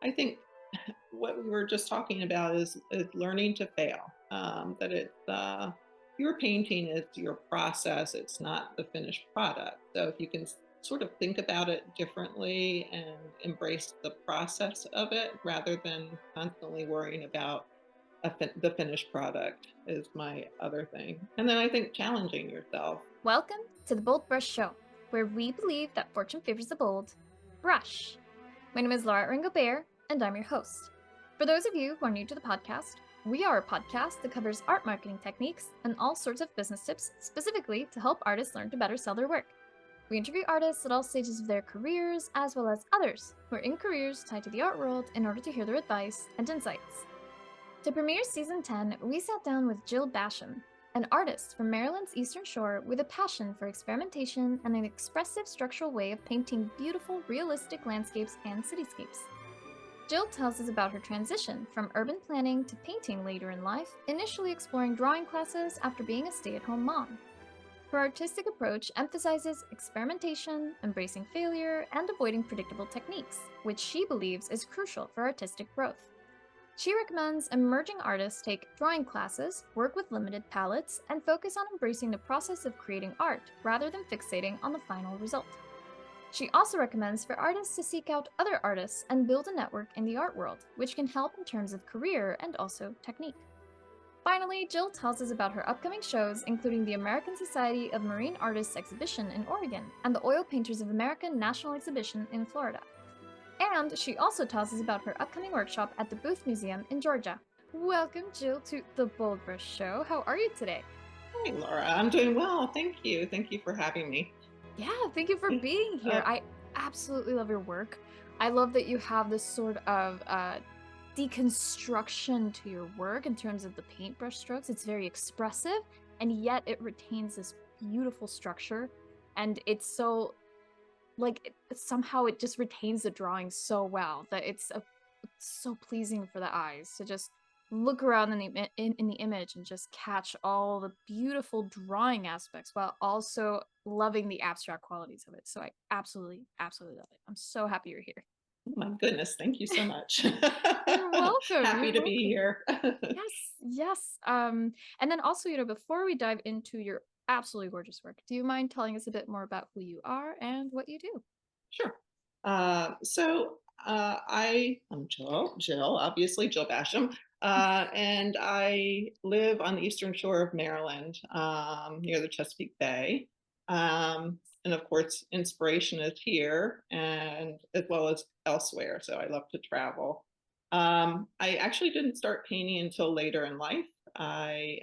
I think what we were just talking about is learning to fail. That your painting is your process, it's not the finished product. So if you can sort of think about it differently and embrace the process of it rather than constantly worrying about the finished product is my other thing. And then I think challenging yourself. Welcome to the BoldBrush Show, where we believe that fortune favors the bold. Brush. My name is Laura Ringobert, and I'm your host. For those of you who are new to the podcast, we are a podcast that covers art marketing techniques and all sorts of business tips specifically to help artists learn to better sell their work. We interview artists at all stages of their careers, as well as others who are in careers tied to the art world in order to hear their advice and insights. To premiere Season 10, we sat down with Jill Basham, an artist from Maryland's Eastern Shore with a passion for experimentation and an expressive structural way of painting beautiful, realistic landscapes and cityscapes. Jill tells us about her transition from urban planning to painting later in life, initially exploring drawing classes after being a stay-at-home mom. Her artistic approach emphasizes experimentation, embracing failure, and avoiding predictable techniques, which she believes is crucial for artistic growth. She recommends emerging artists take drawing classes, work with limited palettes, and focus on embracing the process of creating art rather than fixating on the final result. She also recommends for artists to seek out other artists and build a network in the art world, which can help in terms of career and also technique. Finally, Jill tells us about her upcoming shows, including the American Society of Marine Artists Exhibition in Oregon and the Oil Painters of America National Exhibition in Florida. And she also tells us about her upcoming workshop at the Booth Museum in Georgia. Welcome, Jill, to the BoldBrush Show. How are you today? Hey, Laura, I'm doing well. Thank you. Thank you for having me. Yeah, thank you for being here. I absolutely love your work. I love that you have this sort of deconstruction to your work in terms of the paintbrush strokes. It's very expressive, and yet it retains this beautiful structure. And it's so somehow it just retains the drawing so well that it's so pleasing for the eyes to just look around in the image and just catch all the beautiful drawing aspects while also loving the abstract qualities of it. So I absolutely love it. I'm so happy you're here. Oh my goodness, thank you so much. You're welcome. Happy to be here. Yes. And then also, before we dive into your absolutely gorgeous work, do you mind telling us a bit more about who you are and what you do? Sure. I'm Jill, obviously Jill Basham, and I live on the eastern shore of Maryland, near the Chesapeake Bay. And of course, inspiration is here and as well as elsewhere. So I love to travel. I actually didn't start painting until later in life. I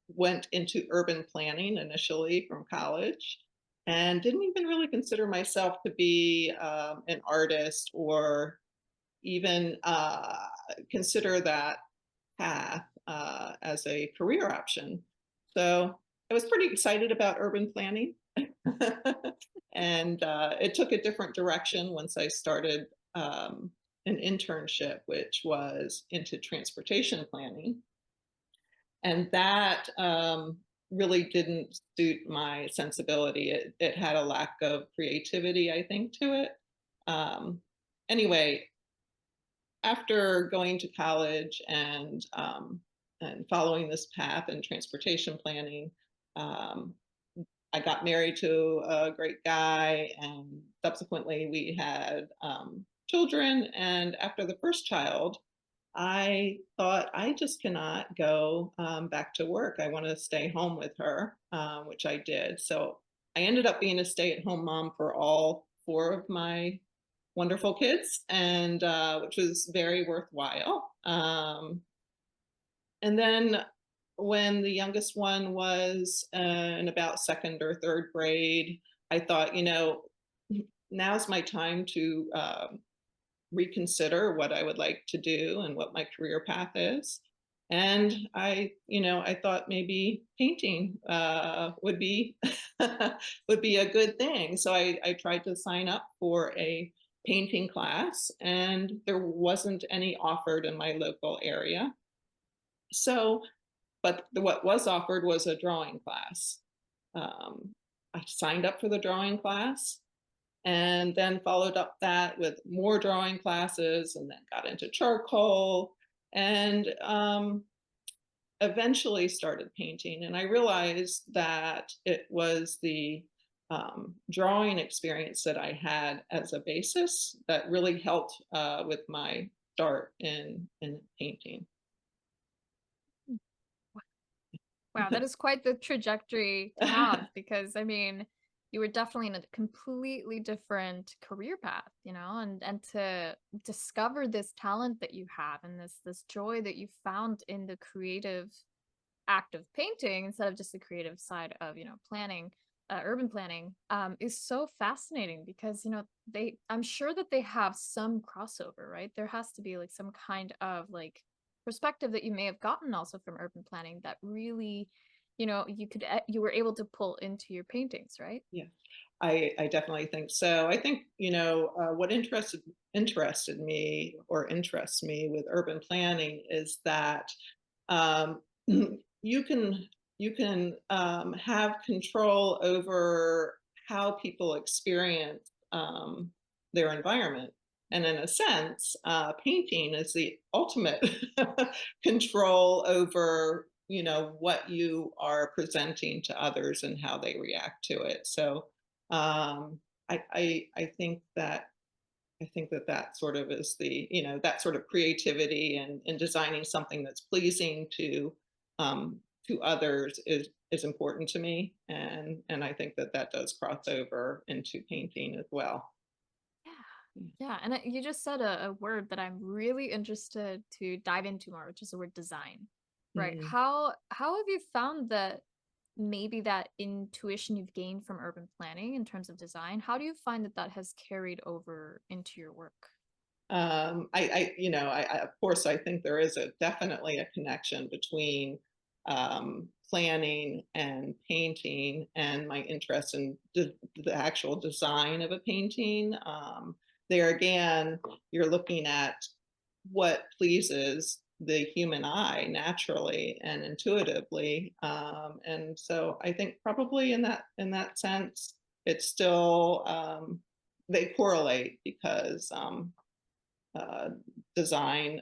went into urban planning initially from college and didn't even really consider myself to be an artist or even consider that path as a career option. So I was pretty excited about urban planning. And it took a different direction once I started an internship, which was into transportation planning. And that really didn't suit my sensibility. It had a lack of creativity, I think, to it. Anyway, after going to college and following this path in transportation planning, I got married to a great guy, and subsequently we had children. And after the first child, I thought I just cannot go back to work. I want to stay home with her, which I did. So I ended up being a stay-at-home mom for all four of my wonderful kids, and which was very worthwhile. And then when the youngest one was in about second or third grade, I thought, now's my time to reconsider what I would like to do and what my career path is. And I thought maybe painting would be would be a good thing. So I tried to sign up for a painting class, and there wasn't any offered in my local area. So, but what was offered was a drawing class. I signed up for the drawing class, and then followed up that with more drawing classes, and then got into charcoal, and eventually started painting. And I realized that it was the drawing experience that I had as a basis that really helped with my start in painting. Wow, that is quite the trajectory to have because I mean, you were definitely in a completely different career path, you know, and to discover this talent that you have and this joy that you found in the creative act of painting instead of just the creative side of, you know, planning, urban planning, is so fascinating because, you know, I'm sure that they have some crossover, right? There has to be like some kind of like perspective that you may have gotten also from urban planning that really, you know, you were able to pull into your paintings, right? Yeah, I definitely think so. I think, what interested me or interests me with urban planning is that um, you can have control over how people experience their environment. And in a sense, painting is the ultimate control over what you are presenting to others and how they react to it. So I think that that sort of is the that sort of creativity and designing something that's pleasing to others is important to me, and I think that that does cross over into painting as well. Yeah. Yeah, and you just said a word that I'm really interested to dive into more, which is the word design. Right. Mm. How have you found that maybe that intuition you've gained from urban planning in terms of design, how do you find that that has carried over into your work? Of course, I think there is definitely a connection between planning and painting and my interest in the actual design of a painting. There again, you're looking at what pleases the human eye naturally and intuitively, and so I think probably in that sense, it's still they correlate because uh, design,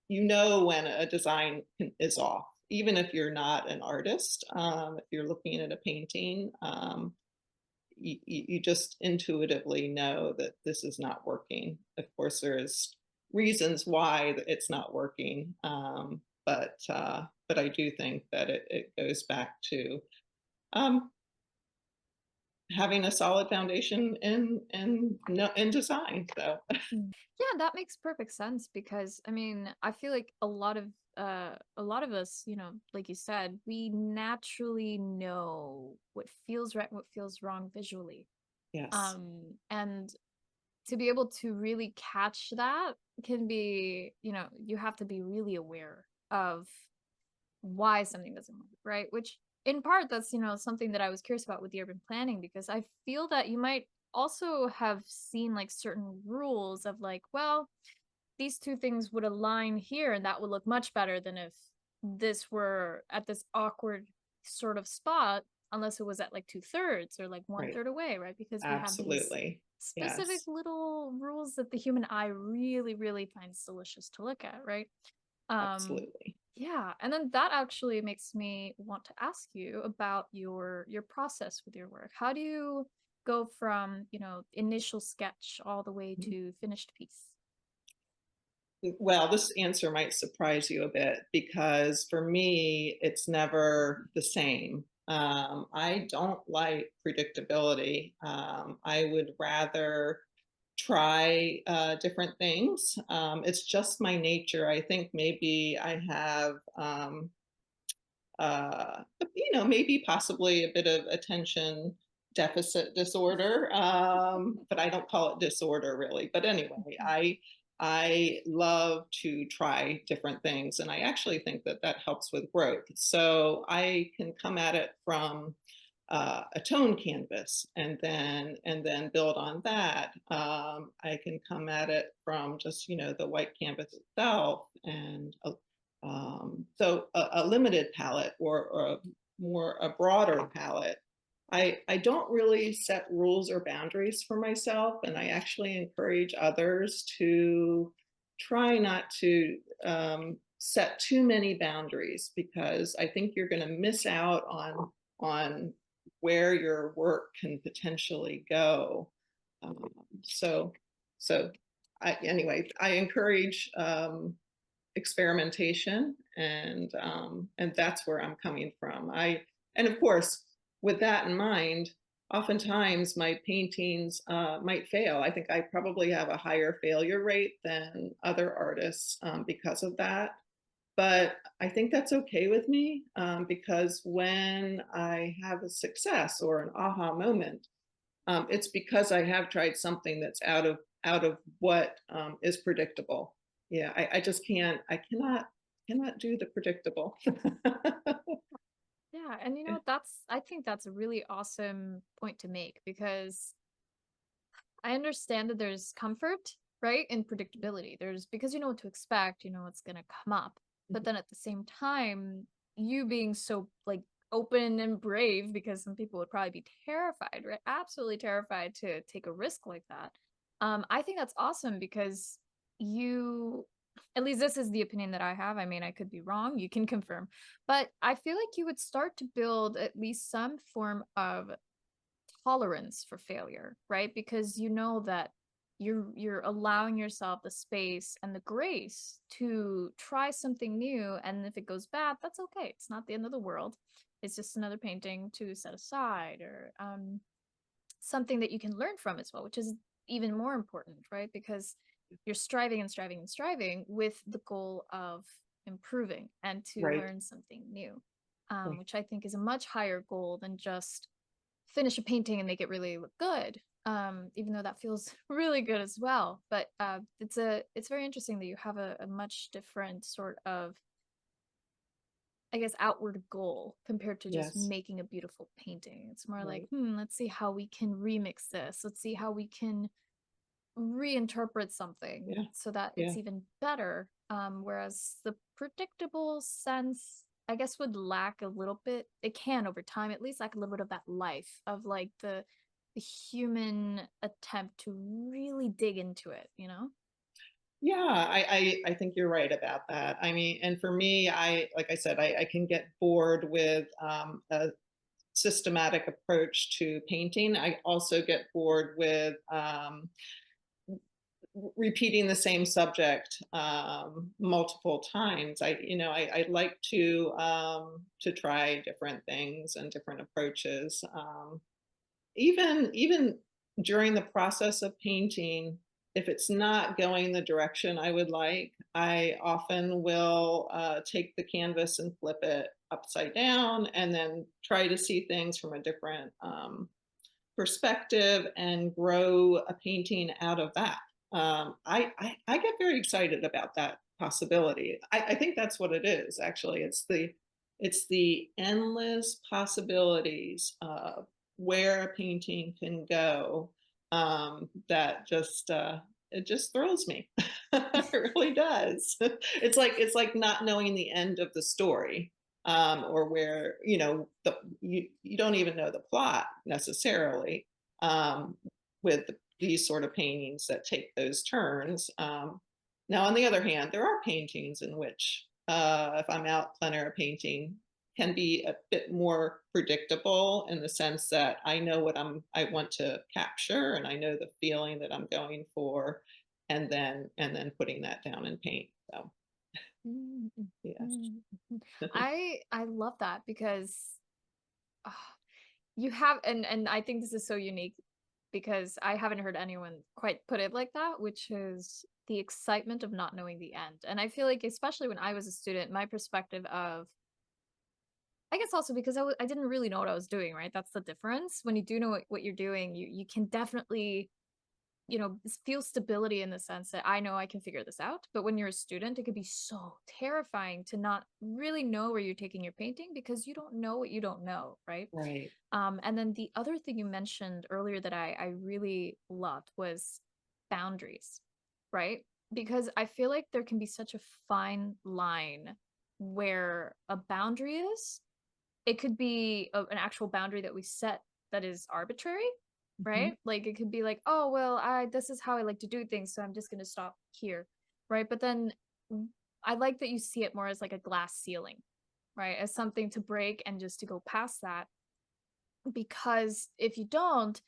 when a design is off, even if you're not an artist. If you're looking at a painting, you just intuitively know that this is not working. Of course, there is reasons why it's not working, but I do think that it goes back to um, having a solid foundation in design. So Yeah, that makes perfect sense because I mean, I feel like a lot of us, you know, like you said, we naturally know what feels right, and what feels wrong visually. yes, And to be able to really catch that can be, you know, you have to be really aware of why something doesn't work, right? Which in part that's, you know, something that I was curious about with the urban planning because I feel that you might also have seen like certain rules of like, well, these two things would align here and that would look much better than if this were at this awkward sort of spot unless it was at like two-thirds or like one right, third away, right? Because we have these absolutely, specific yes, little rules that the human eye really really finds delicious to look at, right? um absolutely. yeah, and then that actually makes me want to ask you about your process with your work. How do you go from, you know, initial sketch all the way Mhm. to finished piece? Well, this answer might surprise you a bit because for me, it's never the same. I don't like predictability. I would rather try different things. It's just my nature. I think maybe I have uh, maybe possibly a bit of attention deficit disorder, but I don't call it disorder really. But anyway, I love to try different things, and I actually think that that helps with growth. So I can come at it from a tone canvas, and then build on that. I can come at it from just the white canvas itself, and so a limited palette or a broader palette. I don't really set rules or boundaries for myself, and I actually encourage others to try not to set too many boundaries because I think you're going to miss out on where your work can potentially go. Um, so so anyway, I encourage experimentation, and that's where I'm coming from. And of course, with that in mind, oftentimes my paintings might fail. I think I probably have a higher failure rate than other artists because of that. But I think that's okay with me because when I have a success or an aha moment, it's because I have tried something that's out of what is predictable. Yeah, I just can't. I cannot do the predictable. Yeah, and that's I think that's a really awesome point to make because I understand that there's comfort, right, in predictability. There's because you know what to expect, you know what's gonna come up. But then at the same time, you being so like open and brave, because some people would probably be terrified, right? Absolutely terrified to take a risk like that. I think that's awesome because you at least this is the opinion that I have. I mean, I could be wrong. You can confirm. But I feel like you would start to build at least some form of tolerance for failure, right? Because you know that you're allowing yourself the space and the grace to try something new, and if it goes bad, that's okay. It's not the end of the world. It's just another painting to set aside, or something that you can learn from as well, which is even more important, right? Because you're striving and striving and striving with the goal of improving and to Right. learn something new, Right. which I think is a much higher goal than just finish a painting and make it really look good. Even though that feels really good as well. But it's very interesting that you have a much different sort of, I guess, outward goal compared to just Yes. making a beautiful painting. It's more like, Right. let's see how we can remix this. Let's see how we can reinterpret something Yeah. so that Yeah. it's even better. Whereas the predictable sense, I guess, would lack a little bit. It can over time, at least, lack a little bit of that life of like the human attempt to really dig into it, you know? Yeah, I think you're right about that. I mean, and for me, I like I said, I can get bored with a systematic approach to painting. I also get bored with repeating the same subject multiple times. I like to try different things and different approaches. Even during the process of painting, if it's not going the direction I would like, I often will take the canvas and flip it upside down and then try to see things from a different perspective and grow a painting out of that. I get very excited about that possibility. I think that's what it is. Actually, it's the endless possibilities of where a painting can go that just it just thrills me. It really does. It's like not knowing the end of the story or where you don't even know the plot necessarily um, with these sort of paintings that take those turns. Now, on the other hand, there are paintings in which, if I'm out plein air painting, can be a bit more predictable in the sense that I know what I want to capture and I know the feeling that I'm going for, and then putting that down in paint. So Mm, mm, yes, mm, mm. I love that because ah, you have, and I think this is so unique because I haven't heard anyone quite put it like that, which is the excitement of not knowing the end. And I feel like, especially when I was a student, my perspective of, I guess also because I didn't really know what I was doing, right? That's the difference. When you do know what you're doing, you can definitely, feel stability in the sense that I know I can figure this out. But when you're a student, it could be so terrifying to not really know where you're taking your painting because you don't know what you don't know, right? right. And then the other thing you mentioned earlier that I really loved was boundaries, right? Because I feel like there can be such a fine line where a boundary is. It could be an actual boundary that we set that is arbitrary, Mhm. right? Like it could be like, oh well, I this is how I like to do things, so I'm just gonna stop here, right? But then I like that you see it more as like a glass ceiling, right? As something to break and just to go past that. Because if you don't,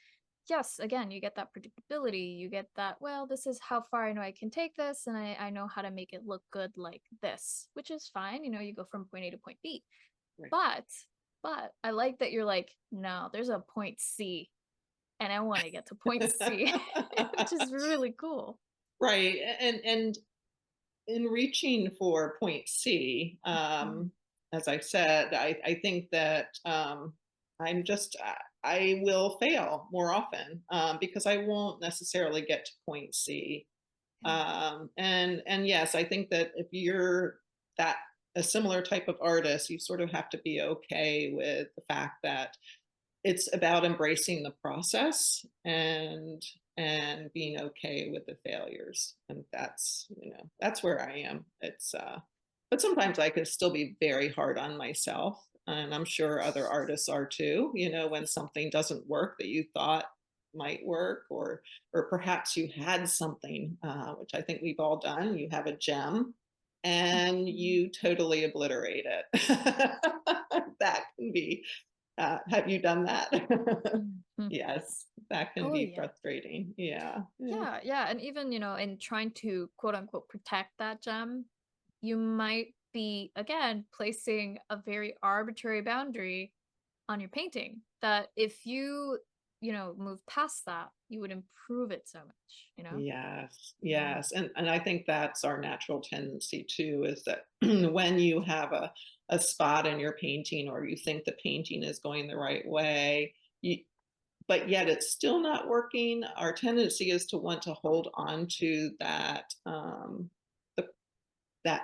yes, again, you get that predictability. You get that, well, this is how far I know I can take this, and I know how to make it look good like this, which is fine. You go from point A to point B. Right. But I like that you're like, no, there's a point C, and I want to get to point C, which is really cool. Right. And in reaching for point C, Mhm. as I said, I think that I'm just I will fail more often because I won't necessarily get to point C. Yeah. And yes, I think that if you're that a similar type of artist, you sort of have to be okay with the fact that it's about embracing the process and being okay with the failures. And that's where I am. It's but sometimes I can still be very hard on myself, and I'm sure other artists are too, when something doesn't work that you thought might work, or perhaps you had something, which I think we've all done. You have a gem and Mhm. you totally obliterate it. That can be have you done that? Mhm. Yes, that can Oh be yeah. frustrating. Yeah. Yeah. Yeah, yeah, and even, in trying to quote unquote protect that gem, you might be again placing a very arbitrary boundary on your painting that if you move past that, you would improve it so much. Yes. Yeah. Yes. And I think that's our natural tendency too, is that when you have a spot in your painting, or you think the painting is going the right way, you, but yet it's still not working, our tendency is to want to hold on to the that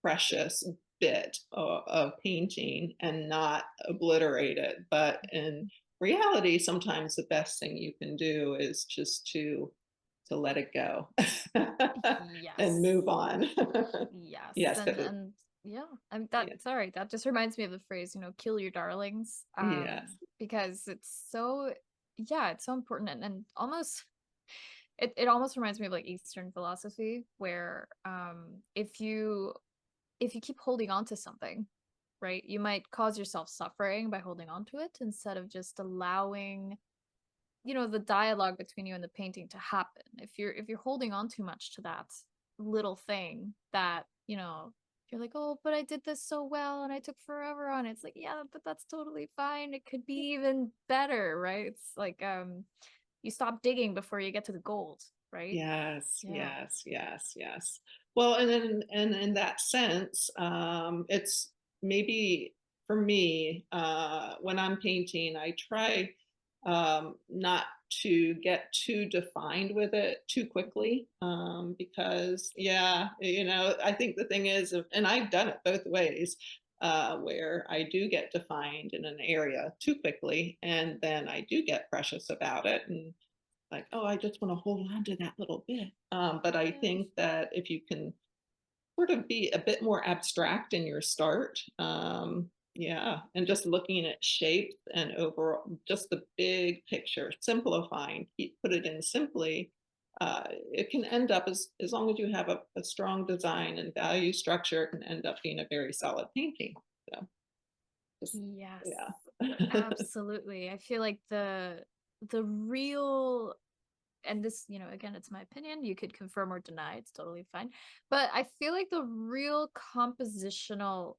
precious bit of painting and not obliterate it. But in reality, sometimes the best thing you can do is just to let it go and Yes. move on. Yes. Yes, And because and yeah, I'm that yeah, sorry, that just reminds me of the phrase, kill your darlings. yes, Because it's so yeah, it's so important and almost it almost reminds me of like Eastern philosophy where if you keep holding on to something, right, you might cause yourself suffering by holding on to it instead of just allowing the dialogue between you and the painting to happen. If you're holding on too much to that little thing that you're like, oh, but I did this so well and I took forever on it. It's like, yeah, but that's totally fine, it could be even better, right? It's like you stop digging before you get to the gold, right? yes, Yeah. yes, yes, yes. Well, and in that sense, it's maybe for me, when I'm painting, I try not to get too defined with it too quickly, because yeah, I think the thing is, and I've done it both ways, where I do get defined in an area too quickly, and then I do get precious about it, and like, oh, I just want to hold on to that little bit. But I Yeah. think that if you can sort of be a bit more abstract in your start, yeah, and just looking at shape and overall, just the big picture, simplifying, put it in simply. It can end up, as long as you have a strong design and value structure, it can end up being a very solid painting. So just Yes. yeah. Absolutely. I feel like the real and this, again, it's my opinion. You could confirm or deny. It's totally fine. But I feel like the real compositional,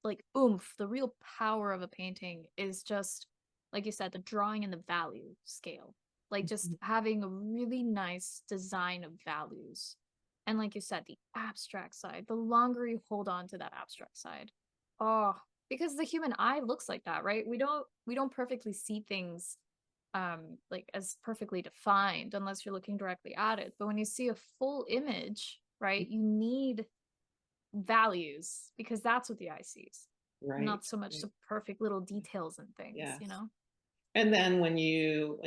like, oomph, the real power of a painting is just, like you said, the drawing and the value scale. Like, just having a really nice design of values. And, like you said, the abstract side, the longer you hold on to that abstract side. Oh, because the human eye looks like that, right? We don't perfectly see things like as perfectly defined unless you're looking directly at it. But when you see a full image, right, you need values because that's what the eye sees, Right. not so much Right. the perfect little details and things, Yes. you know? And then when you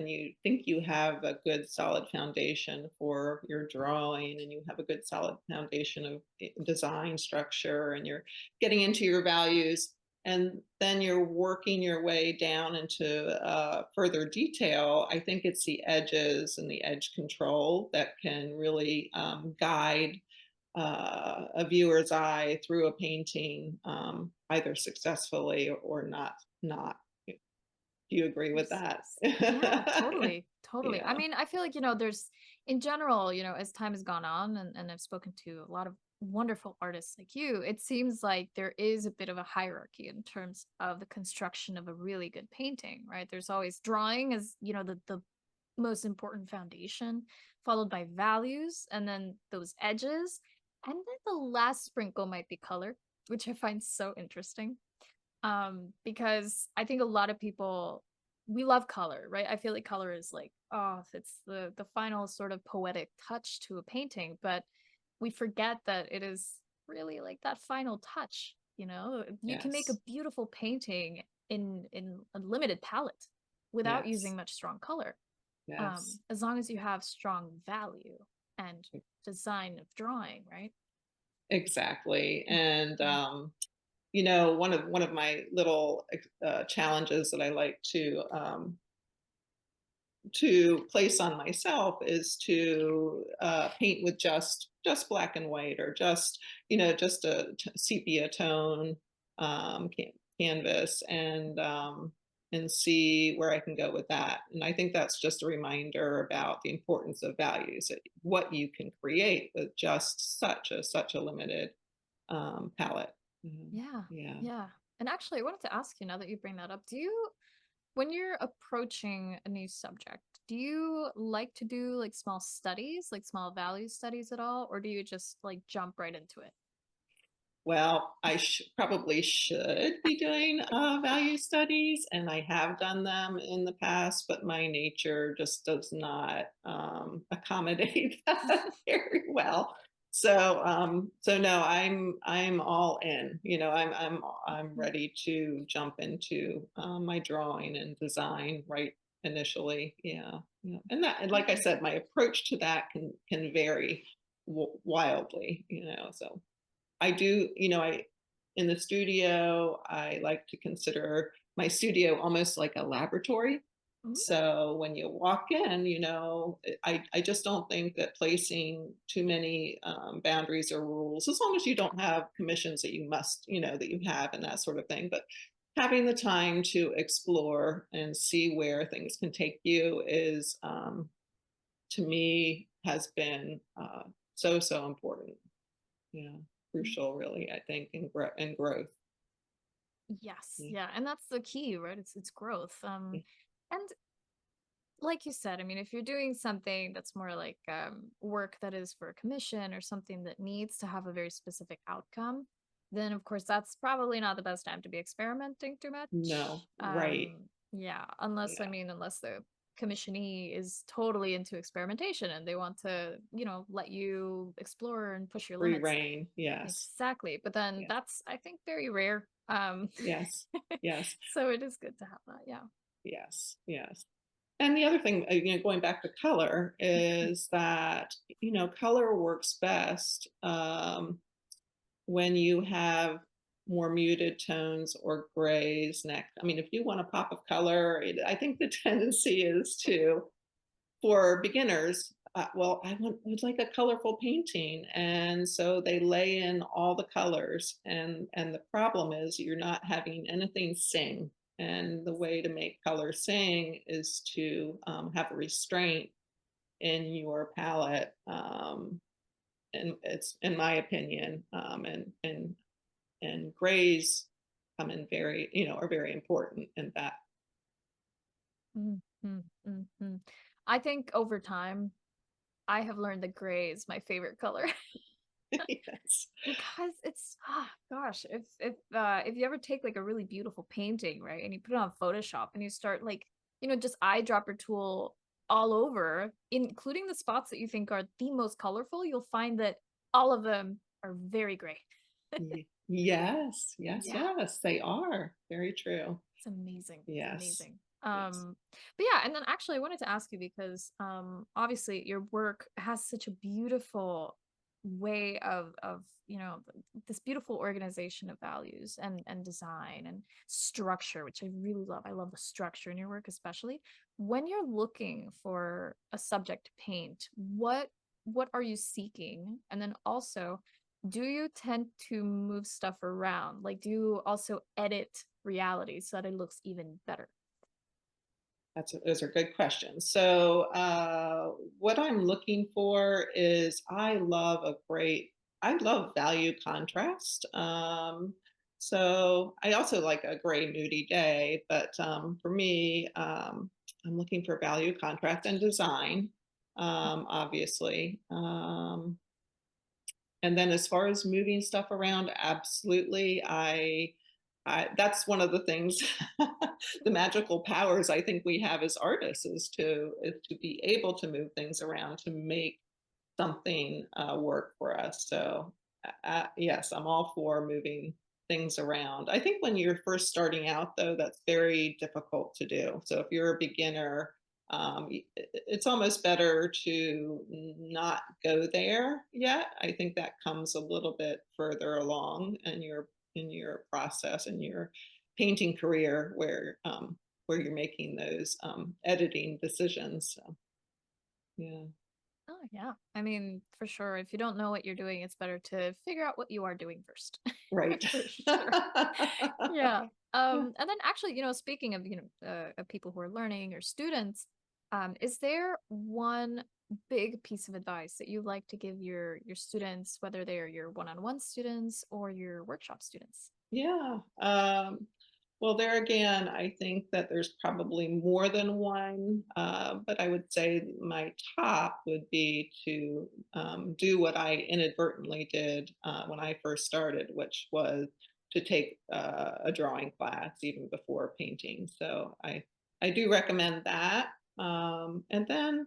think you have a good solid foundation for your drawing, and you have a good solid foundation of design structure, and you're getting into your values, and then you're working your way down into further detail. I think it's the edges and the edge control that can really guide a viewer's eye through a painting, either successfully or not. Not. Do you agree with that? Precisely. Yeah, totally. Totally. I Yeah. mean, I feel like, there's in general, as time has gone on and I've spoken to a lot of wonderful artists like you, it seems like there is a bit of a hierarchy in terms of the construction of a really good painting, right? There's always drawing as, the most important foundation, followed by values, and then those edges. And then the last sprinkle might be color, which I find so interesting. Because I think a lot of people, we love color, right? I feel like color is like, oh, it's the final sort of poetic touch to a painting, but we forget that it is really like that final touch. You can make a Yes. beautiful painting in a limited palette without Yes. using much strong color, Yes. as long as you have strong value and design of drawing, right? Exactly. And Mhm. one of my little challenges that I like to place on myself is to paint with just black and white, or just a sepia tone canvas, and see where I can go with that. And I think that's just a reminder about the importance of values, what you can create with just such a limited palette. Mhm. Yeah, Yeah. yeah. And actually, I wanted to ask you, now that you bring that up, when you're approaching a new subject, do you like to do like small studies, like small value studies at all, or do you just like jump right into it? Well, I probably should be doing value studies, and I have done them in the past, but my nature just does not accommodate that very well. So no, I'm all in. I'm ready to jump into my drawing and design right initially. Yeah, yeah, and like I Yeah. said, my approach to that can vary wildly. So I do, I in the studio, I like to consider my studio almost like a laboratory. Ooh. So when you walk in, I just don't think that placing too many boundaries or rules, as long as you don't have commissions that you must, that you have and that sort of thing, but having the time to explore and see where things can take you is, to me, has been so important. Yeah, crucial, really, I think, in growth. Yes, Yeah. yeah, and that's the key, right? It's growth. Yeah. And like you said, I mean, if you're doing something that's more like work that is for a commission or something that needs to have a very specific outcome, then of course that's probably not the best time to be experimenting too No, much. right. Yeah, unless I Yeah. mean, unless the commissionee is totally into experimentation and they want to, let you explore and push your Free limits. reign. Yes. Exactly. But then Yeah. that's, I think, very rare. Yes. Yes. So it is good to have that. Yeah. Yes. Yes. And the other thing, going back to color, is that, color works best when you have more muted tones or grays next. I mean, if you want a pop of color, I think the tendency is to, for beginners, well, would like a colorful painting, and so they lay in all the colors, and the problem is you're not having anything sing. And the way to make color sing is to have a restraint in your palette, and it's in my opinion, and grays come in are very important in that. Mm, mm, mm, mm. I think over time, I have learned that gray is my favorite color Yes. because it's gosh, if you ever take like a really beautiful painting, right, and you put it on Photoshop and you start like, just eyedropper tool all over, including the spots that you think are the most colorful, you'll find that all of them are very gray. Yes, yes, Yeah. yes, they are. Very true. It's amazing. It's Yes, amazing. yes. But yeah, and then actually I wanted to ask you because obviously your work has such a beautiful way of this beautiful organization of values and design and structure, which I really love. I love the structure in your work, especially when you're looking for a subject to paint. What are you seeking? And then also, do you tend to move stuff around? Like, do you also edit reality so that it looks even better? Those are good questions. So, what I'm looking for is I love value contrast. So I also like a gray moody day, but for me, I'm looking for value contrast and design, obviously. And then as far as moving stuff around, absolutely. I that's one of the things, the magical powers I think we have as artists is to be able to move things around to make something work for us. So, yes, I'm all for moving things around. I think when you're first starting out, though, that's very difficult to do. So, if you're a beginner, it's almost better to not go there yet. I think that comes a little bit further along in your process in your painting career where you're making those editing decisions. So, yeah. Oh, yeah. I mean, for sure. If you don't know what you're doing, it's better to figure out what you are doing first. Right. For sure. Yeah. And then actually, speaking of, of people who are learning or students, is there one big piece of advice that you like to give your students, whether they're your one-on-one students or your workshop students? Yeah. Well, there again, I think that there's probably more than one, but I would say my top would be to do what I inadvertently did when I first started, which was to take a drawing class even before painting. So I do recommend that. And then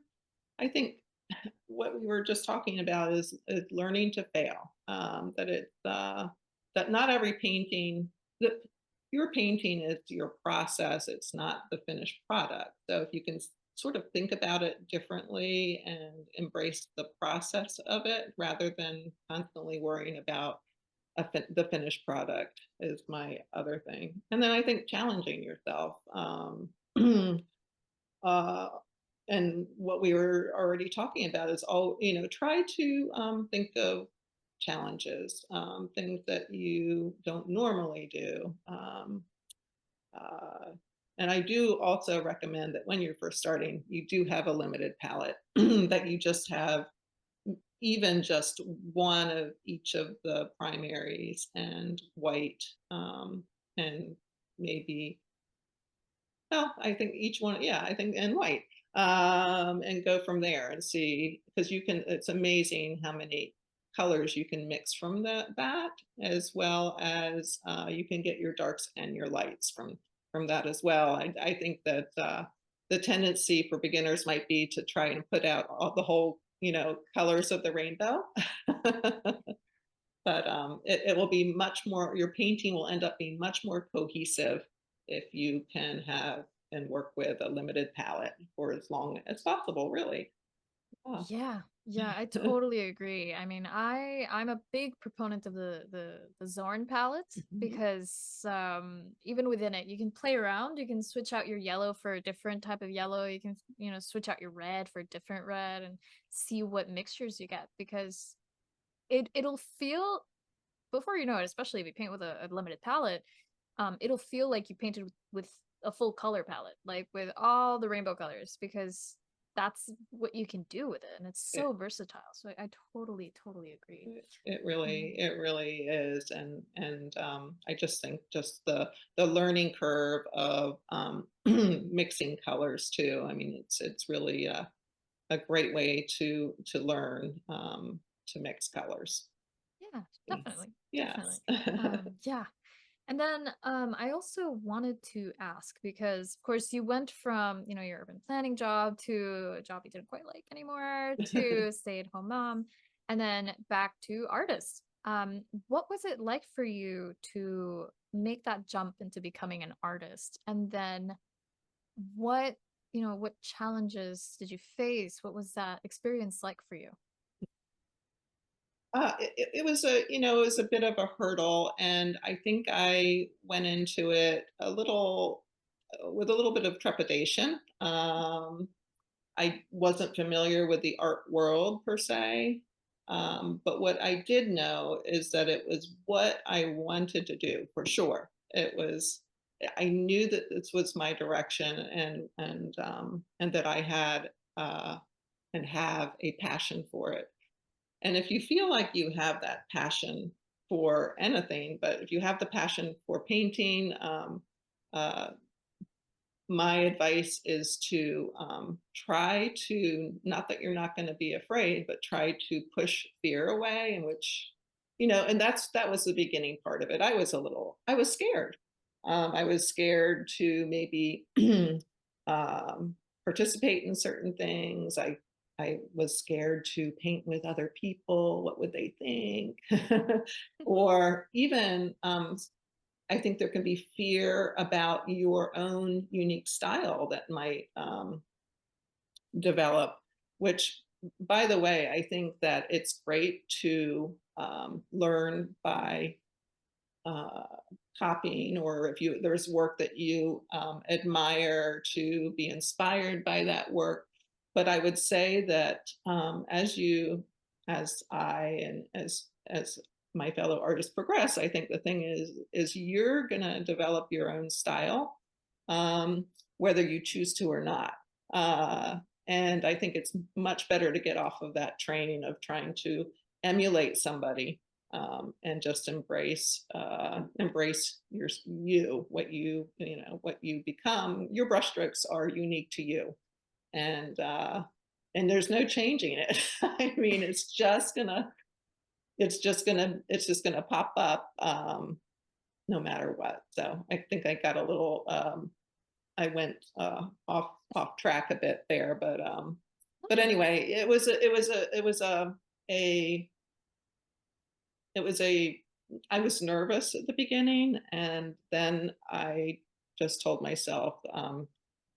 I think what we were just talking about is learning to fail. That it's that not every painting that your painting is your process. It's not the finished product. So if you can sort of think about it differently and embrace the process of it rather than constantly worrying about the finished product is my other thing. And then I think challenging yourself. uh, and what we were already talking about is all try to think of challenges, things that you don't normally do, uh, and I do also recommend that when you're first starting you do have a limited palette that you just have even just one of each of the primaries and white, and maybe well, I think each one, yeah, I think and white, and go from there and see because you can. It's amazing how many colors you can mix from that, as well as you can get your darks and your lights from that as well. I think that the tendency for beginners might be to try and put out all the whole colors of the rainbow. But it will be much more, your painting will end up being much more cohesive if you can have and work with a limited palette for as long as possible, really. Yeah. Yeah, yeah, I totally agree. I mean, I'm a big proponent of the Zorn palette Mhm. because even within it, you can play around. You can switch out your yellow for a different type of yellow. You can, switch out your red for a different red and see what mixtures you get because it'll feel before you know it, especially if you paint with a limited palette, it'll feel like you painted with a full color palette, like with all the rainbow colors, because that's what you can do with it, and it's It, so versatile. So I totally agree. it Mm. it really is, and I just think just the learning curve of mixing colors too. I mean, it's really a great way to learn to mix colors. Yeah, Yes. definitely, definitely. Yes. Yeah. And then I also wanted to ask because, of course, you went from your urban planning job to a job you didn't quite like anymore to stay-at-home mom, and then back to artist. What was it like for you to make that jump into becoming an artist? And then what what challenges did you face? What was that experience like for you? It was it was a bit of a hurdle, and I think I went into it a little with a little bit of trepidation. I wasn't familiar with the art world per se, but what I did know is that it was what I wanted to do for sure. It was I knew that this was my direction, and that I had and have a passion for it. And if you feel like you have that passion for anything, but if you have the passion for painting, uh, my advice is to try to, not that you're not going to be afraid, but try to push fear away, in which, and that was the beginning part of it. I was scared. I was scared to maybe um, participate in certain things. I was scared to paint with other people. What would they think? Or even I think there can be fear about your own unique style that might develop, which, by the way, I think that it's great to learn by uh, copying, or if there's work that you admire, to be inspired by that work. But I would say that as I and as my fellow artists progress, I think the thing is you're going to develop your own style, whether you choose to or not. Uh, and I think it's much better to get off of that training of trying to emulate somebody, and just embrace what you become. Your brushstrokes are unique to you, and there's no changing it. I mean, it's just gonna pop up, no matter what. So I think I got a little I went off track a bit there, but Okay. anyway, a it was a I was nervous at the beginning, and then I just told myself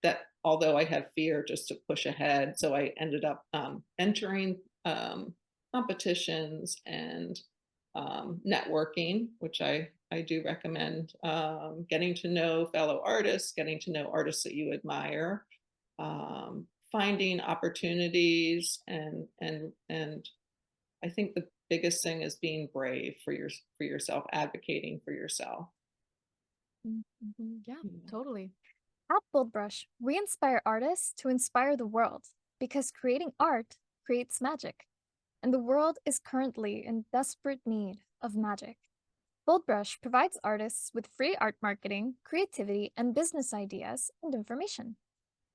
that although I had fear, just to push ahead. So I ended up entering competitions and networking, which I do recommend. Getting to know fellow artists, getting to know artists that you admire, finding opportunities, and I think the biggest thing is being brave for yourself, advocating for yourself. Yeah, Yeah. totally. At BoldBrush, we inspire artists to inspire the world because creating art creates magic, and the world is currently in desperate need of magic. BoldBrush provides artists with free art marketing, creativity, and business ideas and information.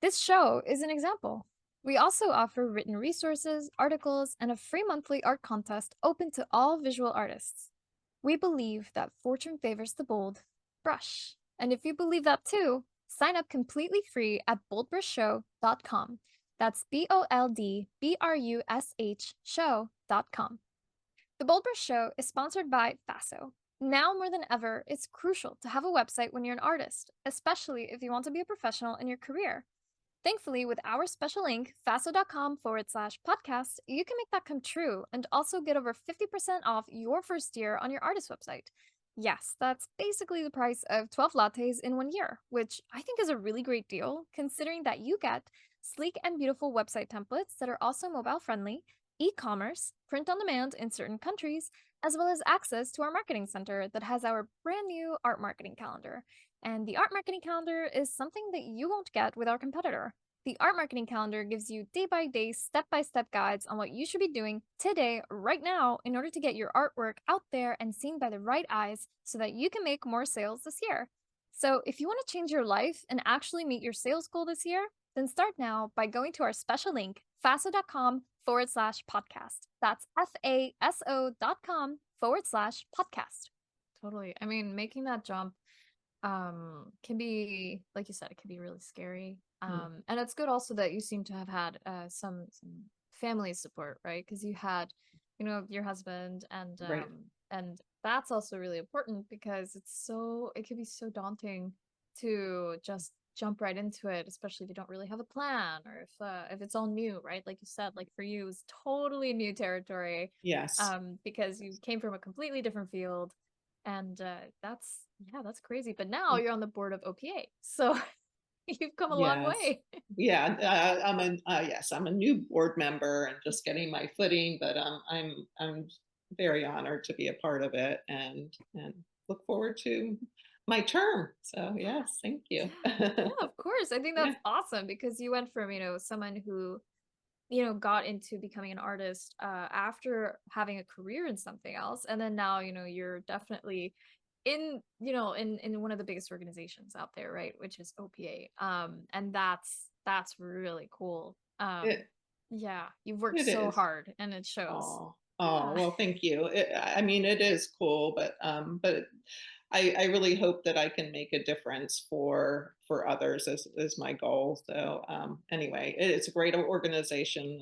This show is an example. We also offer written resources, articles, and a free monthly art contest open to all visual artists. We believe that fortune favors the bold brush. And if you believe that too, sign up completely free at boldbrushshow.com. That's BoldBrush show.com. The Bold Brush Show is sponsored by FASO. Now more than ever, it's crucial to have a website when you're an artist, especially if you want to be a professional in your career. Thankfully, with our special link, faso.com/podcast, you can make that come true and also get over 50% off your first year on your artist website. Yes, that's basically the price of 12 lattes in 1 year, which I think is a really great deal, considering that you get sleek and beautiful website templates that are also mobile friendly, e commerce, print on demand in certain countries, as well as access to our marketing center that has our brand new art marketing calendar. And the art marketing calendar is something that you won't get with our competitor. The art marketing calendar gives you day by day, step by step guides on what you should be doing today, right now, in order to get your artwork out there and seen by the right eyes so that you can make more sales this year. So, if you want to change your life and actually meet your sales goal this year, then start now by going to our special link, faso.com/podcast. That's FASO.com/podcast. Totally. I mean, making that jump can be, like you said, it can be really scary. Mm. And it's good also that you seem to have had some family support, right? Because you had, your husband, Right. and that's also really important because it can be so daunting to just jump right into it, especially if you don't really have a plan or if it's all new, right? Like you said, like for you, it's totally new territory, Yes. because you came from a completely different field, and that's yeah, that's crazy. But now you're on the board of OPA, so you've come a long Yes. way. Yeah, yes, I'm a new board member and just getting my footing, but I'm very honored to be a part of it and look forward to my term. So yes, thank you. Yeah, yeah, of course. I think Yeah. that's awesome because you went from, someone who, got into becoming an artist after having a career in something else. And then now, you're definitely in one of the biggest organizations out there, right? Which is OPA. And that's really cool. It Yeah, you've worked it so is. hard and it shows. Oh, Yeah. well, thank you. I mean, it is cool, but I really hope that I can make a difference for others is my goal. So anyway, it's a great organization,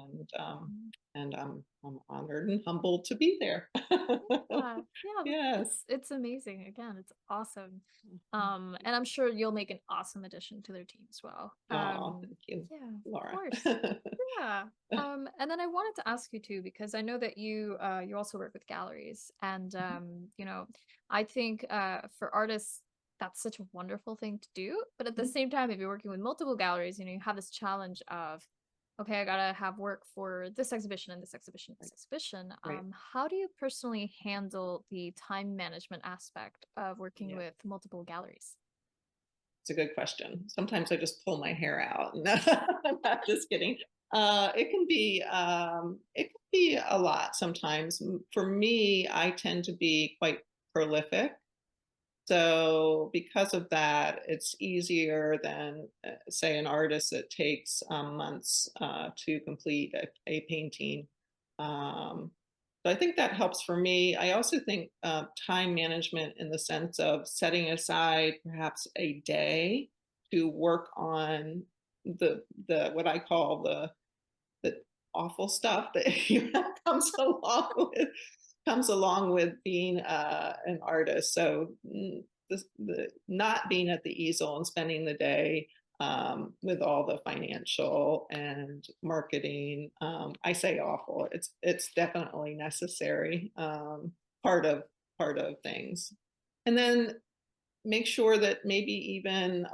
and I'm honored and humbled to be there. Yeah, Yes. it's amazing. Again, it's awesome. And I'm sure you'll make an awesome addition to their team as well. Oh, thank you, Yeah, of Laura. course. Yeah. And then I wanted to ask you too, because I know that you also work with galleries, and I think for artists that's such a wonderful thing to do. But at the same time, if you're working with multiple galleries, you have this challenge of, okay, I gotta have work for this exhibition and this exhibition, Right, this exhibition. right. How do you personally handle the time management aspect of working Yeah. with multiple galleries? It's a good question. Sometimes I just pull my hair out. No, I'm not just kidding. It can be a lot sometimes. For me, I tend to be quite prolific. So because of that, it's easier than, say, an artist that takes months to complete a painting. Um, so I think that helps for me. I also think time management in the sense of setting aside perhaps a day to work on the what I call the awful stuff that comes along with being an artist. So the not being at the easel and spending the day with all the financial and marketing. I say awful. It's definitely necessary part of things, and then make sure that maybe even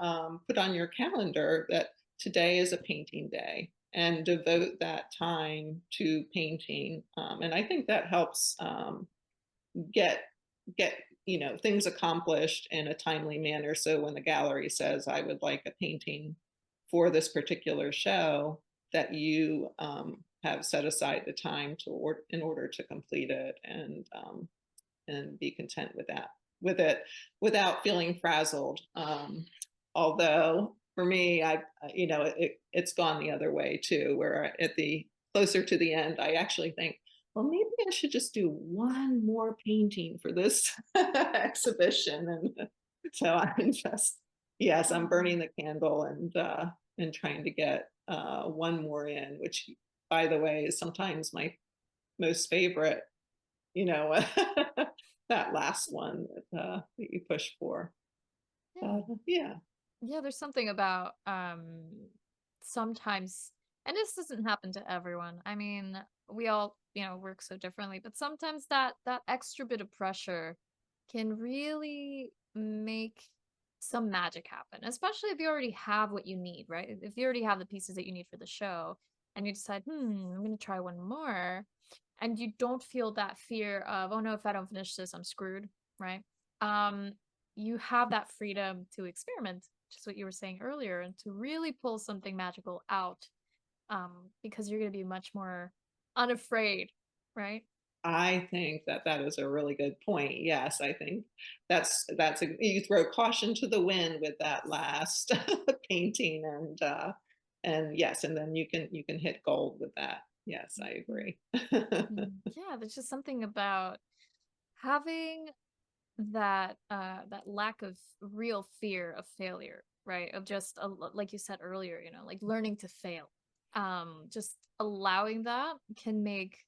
put on your calendar that today is a painting day and devote that time to painting. And I think that helps get things accomplished in a timely manner. So when the gallery says, "I would like a painting for this particular show," that you have set aside the time in order to complete it and be content with it without feeling frazzled. Although for me, it's gone the other way too, where at the closer to the end, I actually think, well, maybe I should just do one more painting for this exhibition. And so I'm just, yes, I'm burning the candle and trying to get one more in, which, by the way, is sometimes my most favorite, you know, that last one that you push for. Yeah. Yeah, Yeah, there's something about sometimes, and this doesn't happen to everyone. I mean, we all, work so differently, but sometimes that extra bit of pressure can really make some magic happen, especially if you already have what you need, right? If you already have the pieces that you need for the show and you decide, I'm going to try one more, and you don't feel that fear of, oh no, if I don't finish this, I'm screwed, right? Um, you have that freedom to experiment, just what you were saying earlier, and to really pull something magical out, because you're going to be much more unafraid, right? I think that is a really good point. Yes, I think you throw caution to the wind with that last painting, and yes, and then you can hit gold with that. Yes, I Mhm. agree. Yeah, there's just something about having that lack of real fear of failure, right? Of just like you said earlier, like learning to fail. Just allowing that can make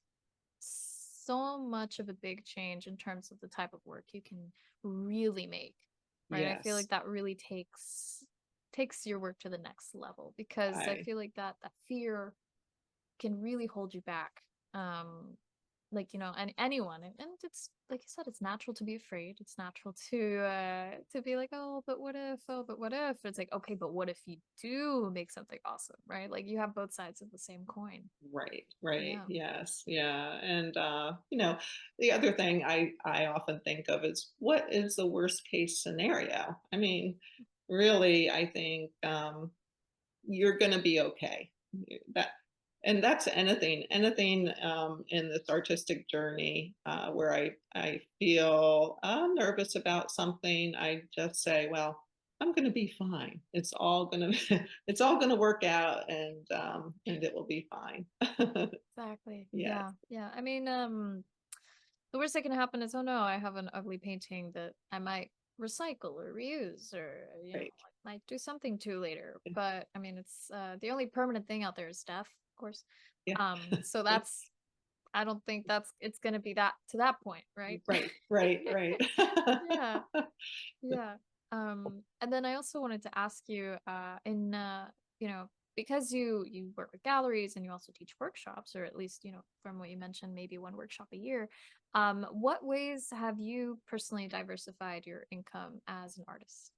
so much of a big change in terms of the type of work you can really make, right? I feel like Yes. that really takes takes your work to the next level, because I I feel like that fear can really hold you back. Um, like, and anyone, and it's like you said, it's natural to be afraid. It's natural to be like, oh, but what if? Oh, but what if? It's like, okay, but what if you do make something awesome, right? Like, you have both sides of the same coin. Right, right. Yeah. Yes, yeah. And the other thing I often think of is what is the worst case scenario? I mean, really, I think you're going to be okay. That and that's anything in this artistic journey where I feel nervous about something. I just say, well, I'm going to be fine. It's all going to it's all going to work out, and it will be fine. Exactly. Yes, Yeah. Yeah. I mean, the worst that can happen is, oh no, I have an ugly painting that I might recycle or reuse, or right. might do something to later. But I mean, it's the only permanent thing out there is death, of course. Yeah. So that's, I don't think that's it's gonna be that to that point, right? Right, right, right. Yeah. Yeah. And then I also wanted to ask you, in because you work with galleries and you also teach workshops, or at least, from what you mentioned, maybe one workshop a year. What ways have you personally diversified your income as an artist?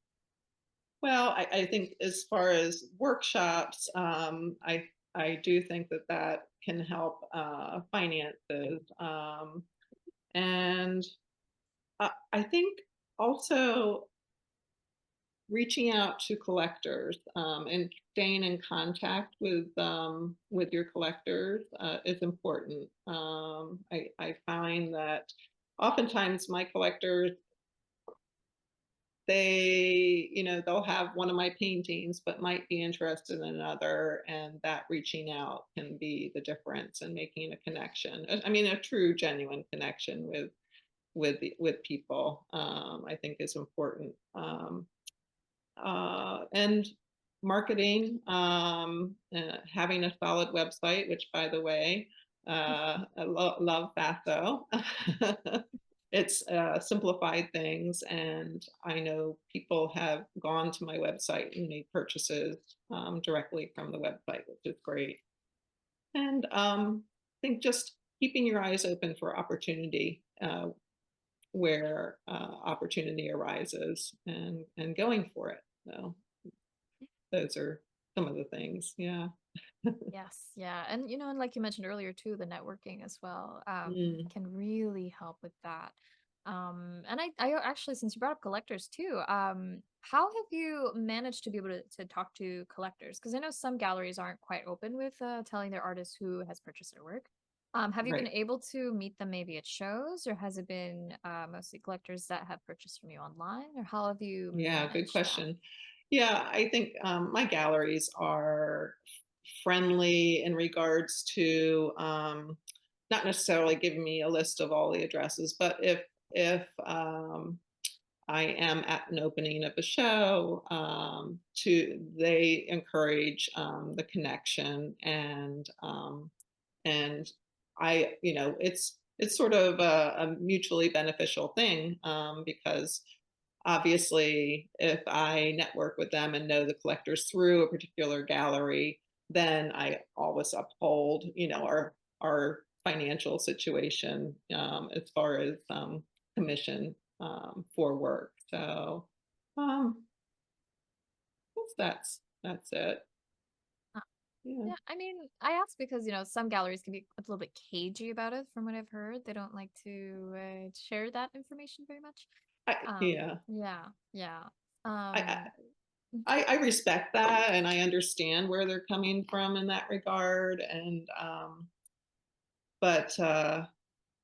Well, I think as far as workshops, I do think that that can help finances, and I think also reaching out to collectors and staying in contact with your collectors is important. I find that oftentimes my collectors they'll have one of my paintings but might be interested in another, and that reaching out can be the difference in making a connection. I mean, a true genuine connection with people, I think is important. And marketing, having a solid website, which, by the way, love Fatho. It's simplified things, and I know people have gone to my website and made purchases directly from the website, which is great. And I think just keeping your eyes open for opportunity where opportunity arises, and going for it. So those are some of the things. Yeah. Yes, yeah. And and like you mentioned earlier too, the networking as well, Mm, can really help with that. And I actually, since you brought up collectors too, how have you managed to be able to talk to collectors? Because I know some galleries aren't quite open with telling their artists who has purchased their work. Have you been right. able to meet them maybe at shows, or has it been mostly collectors that have purchased from you online, or how have you Yeah, good managed that? question. Yeah, I think my galleries are friendly in regards to not necessarily giving me a list of all the addresses, but if I am at an opening of a show, to they encourage the connection, and it's sort of a mutually beneficial thing, because obviously if I network with them and know the collectors through a particular gallery, then I always uphold our financial situation as far as commission for work. So um, that's it. Yeah. Yeah, I mean, I ask because, some galleries can be a little bit cagey about it from what I've heard. They don't like to share that information very much. Yeah. Yeah, yeah. I, Um, I respect that, and I understand where they're coming from in that regard. And but uh,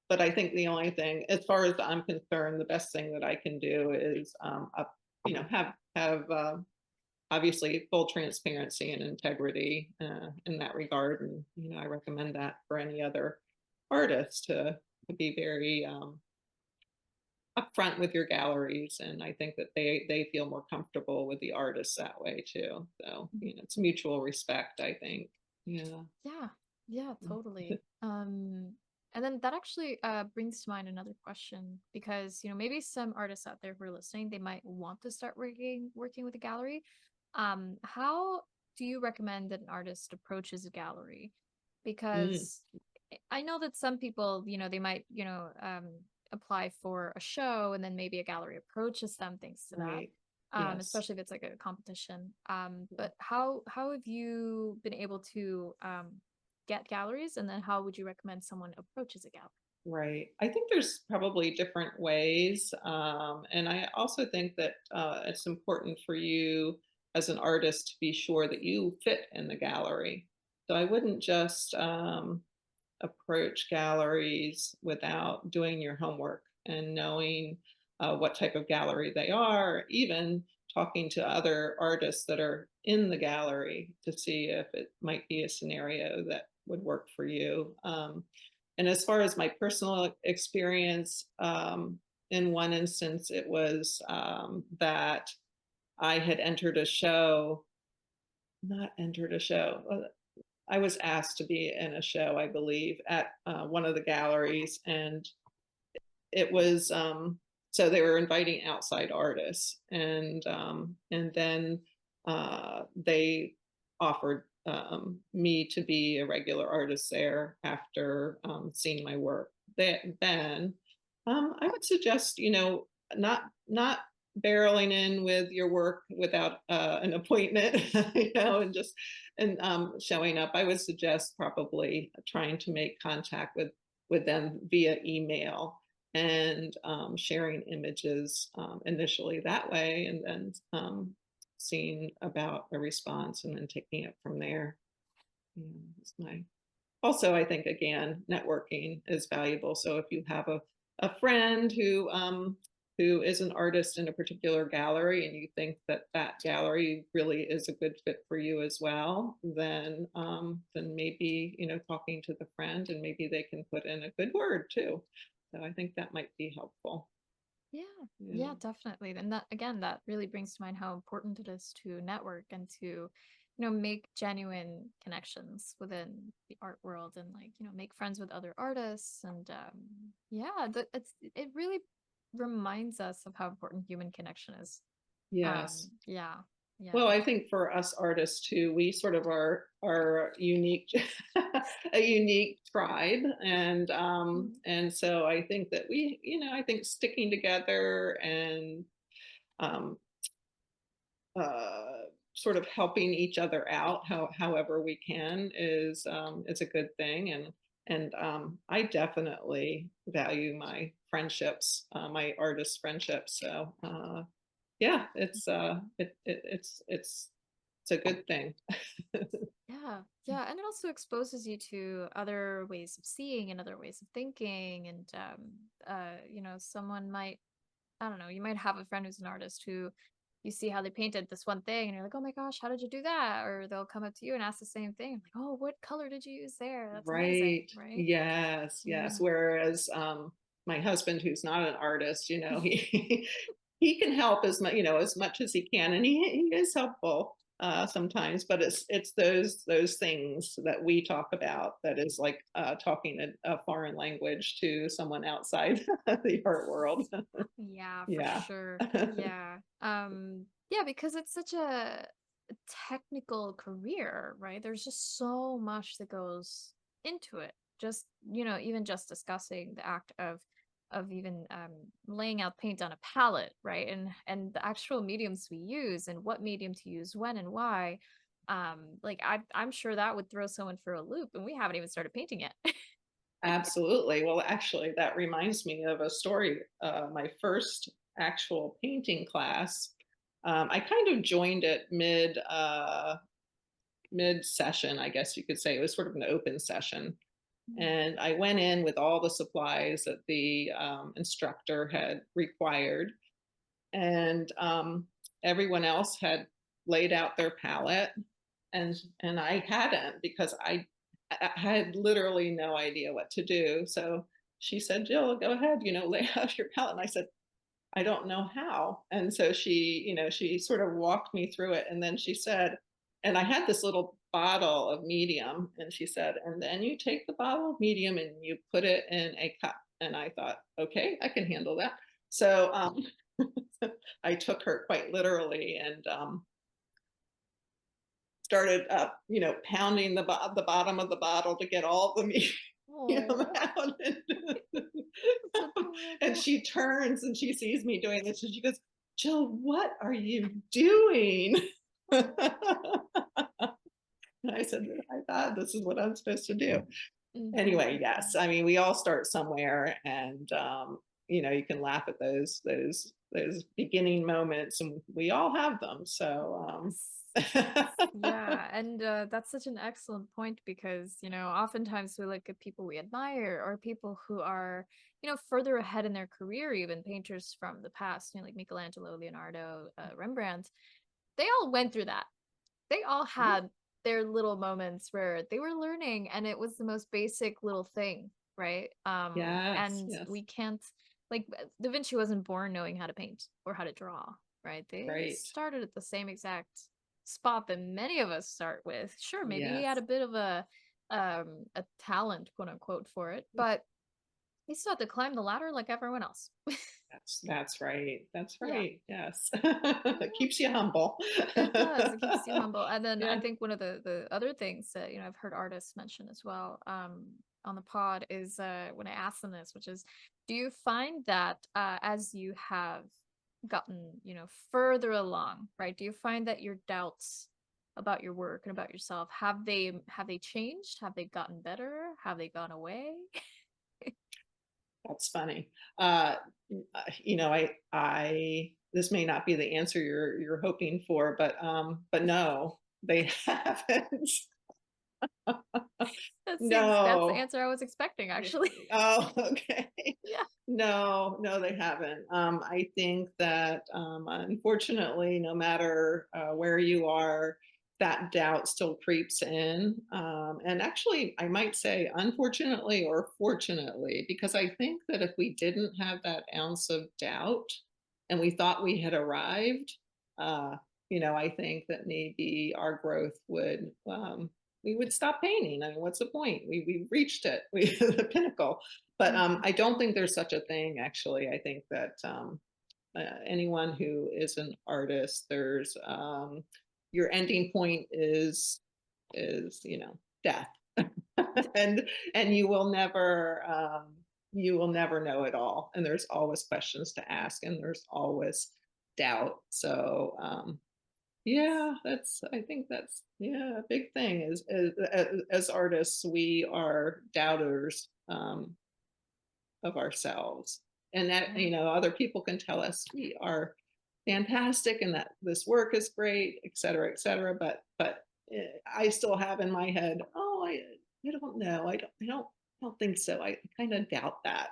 but I think the only thing, as far as I'm concerned, the best thing that I can do is have obviously full transparency and integrity in that regard. And I recommend that for any other artist to be very upfront with your galleries, and I think that they feel more comfortable with the artists that way too. So it's mutual respect, I think. Yeah. yeah, yeah, totally. And then that actually brings to mind another question, because, maybe some artists out there who are listening, they might want to start working with a gallery. How do you recommend that an artist approaches a gallery? Mm, Because I know that some people, they might, apply for a show and then maybe a gallery approaches them thanks to that. right. Yes. Especially if it's like a competition. But how have you been able to get galleries, and then how would you recommend someone approaches a gallery? Right. I think there's probably different ways. And I also think that it's important for you as an artist to be sure that you fit in the gallery. So I wouldn't just approach galleries without doing your homework and knowing what type of gallery they are, even talking to other artists that are in the gallery to see if it might be a scenario that would work for you. And as far as my personal experience, in one instance, it was that I had entered a show, not entered a show. I was asked to be in a show, I believe, at one of the galleries, and it was so they were inviting outside artists, and then they offered me to be a regular artist there after seeing my work. Then I would suggest, not barreling in with your work without an appointment, and just and showing up. I would suggest probably trying to make contact with them via email and sharing images initially that way, and then seeing about a response and then taking it from there. Yeah, that's my also, I think again, networking is valuable. So if you have a friend who is an artist in a particular gallery and you think that that gallery really is a good fit for you as well, then maybe talking to the friend and maybe they can put in a good word too. So I think that might be helpful. Yeah, Yeah. yeah, definitely. And that again, that really brings to mind how important it is to network and to, make genuine connections within the art world and like, make friends with other artists. And yeah, it really reminds us of how important human connection is. Yes. Yeah, yeah. Well, I think for us artists too, we sort of are unique, a unique tribe, Mm. and so I think that I think sticking together and um, uh, sort of helping each other out, however we can, is a good thing, and I definitely value my friendships, my artist friendships. So yeah, it's a good thing. Yeah, yeah, and it also exposes you to other ways of seeing and other ways of thinking, and someone might, I don't know, you might have a friend who's an artist who you see how they painted this one thing and you're like, oh my gosh, how did you do that? Or they'll come up to you and ask the same thing. Like, oh, what color did you use there? That's amazing, Right. right? Yes, yes. Yeah. Whereas my husband, who's not an artist, he he can help as much as he can, and he is helpful sometimes. But it's those things that we talk about that is like talking a foreign language to someone outside the art world. Yeah, for Yeah. sure. Yeah. Yeah, because it's such a technical career, right? There's just so much that goes into it. Just, even just discussing the act of even laying out paint on a palette, right? And the actual mediums we use and what medium to use when and why. Like I'm sure that would throw someone for a loop, and we haven't even started painting yet. Absolutely. Well, actually, that reminds me of a story. My first actual painting class, I kind of joined it mid session, I guess you could say. It was sort of an open session, Mm. and I went in with all the supplies that the instructor had required, and everyone else had laid out their palette, and I hadn't because I had literally no idea what to do. So she said, Jill, go ahead, lay out your palette. And I said, I don't know how. And so she sort of walked me through it. And then she said, and I had this little bottle of medium, and she said, and then you take the bottle of medium and you put it in a cup. And I thought, okay, I can handle that. So I took her quite literally, and started, pounding the bottom of the bottle to get all the medium Oh, out. that's And adorable. she turns and she sees me doing this and she goes, Jill, what are you doing? And I said, I thought this is what I'm supposed to do. Anyway, yes, I mean, we all start somewhere, and you can laugh at those beginning moments, and we all have them. So Yes. Yeah, and that's such an excellent point because, oftentimes we look at people we admire or people who are, further ahead in their career, even painters from the past, like Michelangelo, Leonardo, Rembrandt. They all went through that. They all had their little moments where they were learning and it was the most basic little thing, right? yes, And yes, we can't, like, Da Vinci wasn't born knowing how to paint or how to draw, right? They right, started at the same exact spot that many of us start with. Sure, maybe he had yes. a bit of a talent, quote unquote, for it, but he still had to climb the ladder like everyone else. That's right. That's Yeah. right. Yes, it keeps you humble. It does. It keeps you humble. And then I Yeah. think one of the other things that, I've heard artists mention as well, on the pod is when I ask them this, which is, do you find that as you have gotten, further along, right? Do you find that your doubts about your work and about yourself, have they changed? Have they gotten better? Have they gone away? That's funny. I this may not be the answer you're hoping for, but no, they haven't. That's the No. answer I was expecting, Yeah. actually. Oh, okay. Yeah. No, no, they haven't. I think that unfortunately, no matter where you are, that doubt still creeps in. And actually, I might say, unfortunately or fortunately, because I think that if we didn't have that ounce of doubt and we thought we had arrived, uh, I think that maybe our growth would. We would stop painting. I mean, what's the point? We reached it, we the pinnacle. But Mhm. I don't think there's such a thing, actually. I think that anyone who is an artist, there's your ending point is death, and and you will never know it all, and there's always questions to ask, and there's always doubt. So yeah, I think that's yeah a big thing is as artists we are doubters. Of ourselves, and that Yeah. other people can tell us we are fantastic and that this work is great, et cetera, but I still have in my head, oh, I don't know, I don't think so, I kind of doubt that.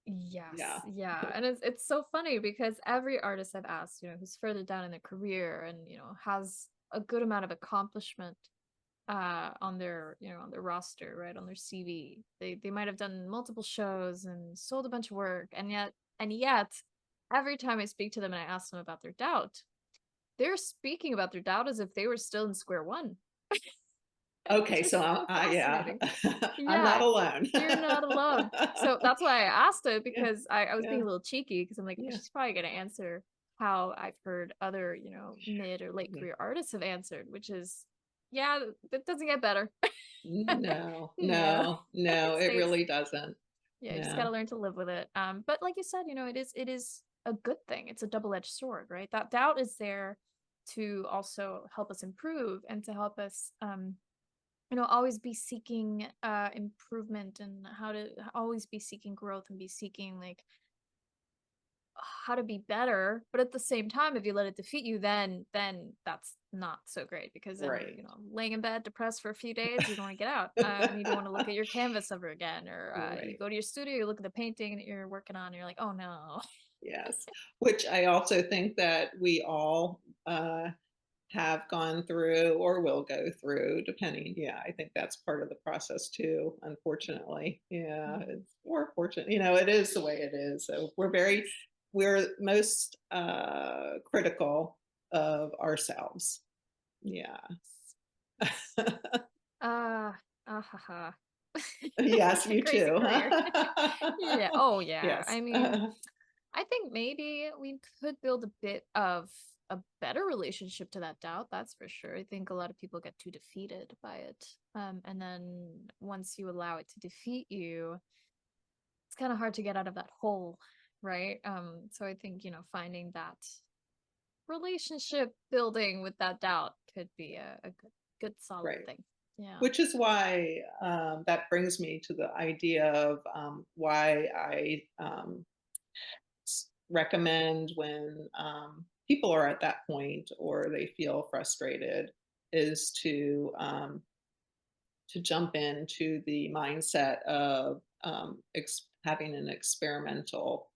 Yes, Yeah. yeah. And it's so funny because every artist I've asked, who's further down in their career and, has a good amount of accomplishment on their roster, right? On their CV. They might have done multiple shows and sold a bunch of work, and yet every time I speak to them and I ask them about their doubt, they're speaking about their doubt as if they were still in square one. Which Okay, is so so yeah, fascinating. I'm not Yeah, alone. you're not alone. So that's why I asked it Yeah, because I was being yeah, a little cheeky because I'm like, yeah, she's probably gonna answer how I've heard other, mid or late yeah. career artists have answered, which is, yeah, it doesn't get better. No, No, no, no, it it stays. really doesn't. Yeah, you just gotta No. learn to live with it. But like you said, it is a good thing. It's a double-edged sword, right? That doubt is there to also help us improve and to help us always be seeking improvement and how to always be seeking growth and be seeking like how to be better. But at the same time, if you let it defeat you, then that's not so great because then you're Right. laying in bed depressed for a few days. You don't want to get out, and you don't want to look at your canvas ever again, or you Right. go to your studio, you look at the painting that you're working on, and you're like, oh no. Yes. Which I also think that we all have gone through or will go through, depending. Yeah, I think that's part of the process too, unfortunately. Yeah, Mhm. it's more fortunate. It is the way it is. So we're most critical of ourselves. Yeah. Ha ha. Yes, you Crazy too. career. Yeah. Oh yeah. Yes. I mean, I think maybe we could build a bit of a better relationship to that doubt, that's for sure. I think a lot of people get too defeated by it. And then once you allow it to defeat you, it's kind of hard to get out of that hole, right? So I think, finding that relationship building with that doubt could be a good solid Right. thing. Yeah. Which is why that brings me to the idea of why I recommend when people are at that point or they feel frustrated is to jump into the mindset of having an experimental